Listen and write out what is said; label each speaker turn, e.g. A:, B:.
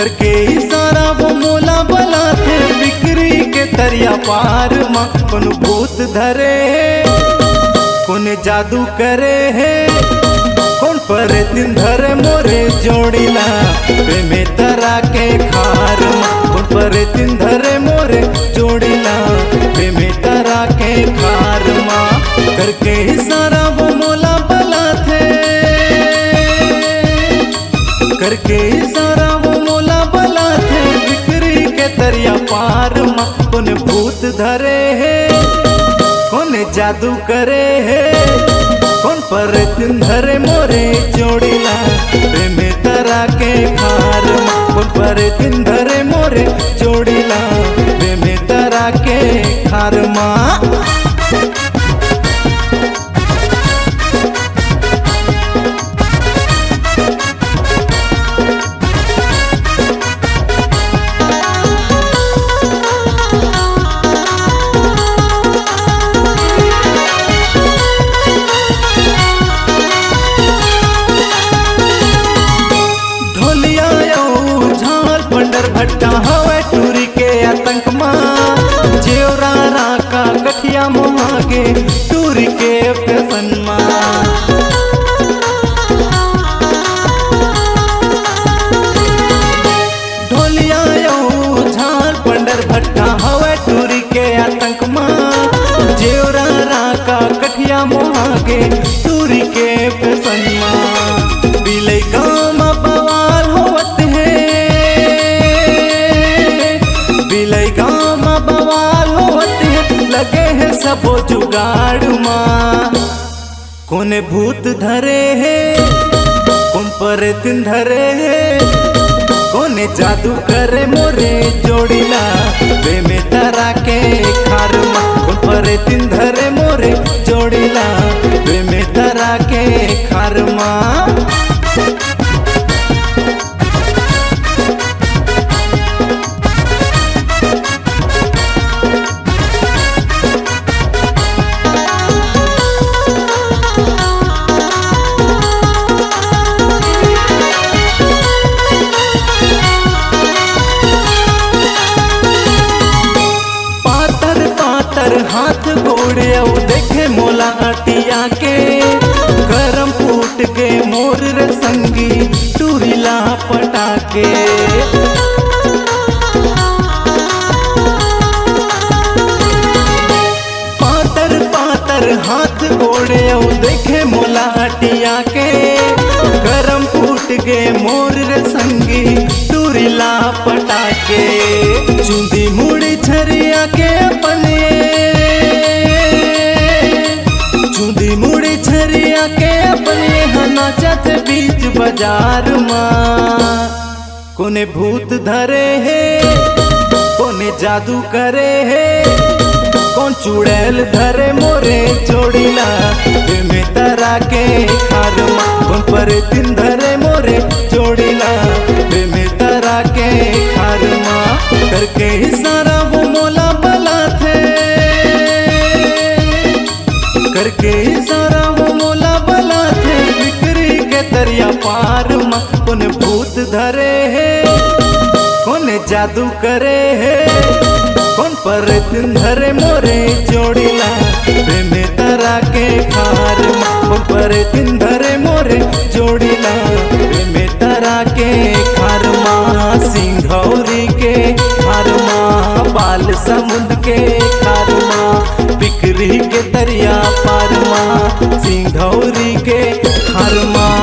A: करके इशारा वो मोला बला थे बिक्री के तरिया पार माँ। कौन भूत धरे है कौन जादू करे है कौन पर दिन धरे मोरे जोड़िला प्रेमे तरा के खार माँ। कौन पर दिन धरे मोरे जोड़िला प्रेमे तरा के खार माँ। करके इशारा वो मोला बला थे करके इशारा वो मोला बला थे बिक्री के तरिया पार माँ। कौन भूत धरे है कौन जादू करे है कौन पर दिन धरे मोरे जोड़िला प्रेमे तरा के खार माँ। कौन पर दिन धरे मोरे जोड़िला प्रेमे तरा के खार माँ। भट्टा हवे टूरी के आतंक माँ जेवरा राका गठिया मोहा के टूरी के फैशन माँ। ढोलिया यो झाल पंडर भट्टा हवे टूरी के आतंक माँ जेवरा राका गठिया मोहा के टूरी के फैशन माँ। बिलई गाँव में बवाल होवत है बिलई गाँव में बवाल होते हैं लगे है सबो जुगाड़ माँ। कौन भूत धरे है कौन पर दिन धरे है कौन जादू करे मोरे जोड़िला प्रेमे तरा के खार माँ। कौन पर दिन धरे मोरे जोड़िला प्रेमे तरा के खार माँ। हाथ घोड़े देखे मोला अटिया के गरम फूट के मोर रे संगी टूरिला पटाके। पातर पातर हाथ घोड़े देखे मोला अटिया के गरम फूट के मोर रे संगी टूरिला पटाके। चुंदी मुड़ी छरिया के अपने चुंदी मुड़ी छरिया के अपने नाचत बीच बाजार माँ। कोने भूत धरे है कोने जादू करे है कौन चुड़ैल धरे मोरे जोड़िला प्रेमे तरा के खार माँ। कौन पर दिन धरे मोरे जोड़िला प्रेमे तरा के खार माँ। करके इशारा वो मोला बला थे करके इशारा वो मोला बला थे बिक्री के तरिया पार माँ। कौन भूत धरे है कौन जादू करे है कौन पर दिन धरे मोरे जोड़िला प्रेमे तरा के खार माँ। कौन पर दिन धरे मोरे जोड़िला प्रेमे तरा के खार माँ। सिंघौरी के खार माँ बाल समुद्र के खार माँ बिक्री के तरिया पार माँ। सिंघौरी के खार माँ।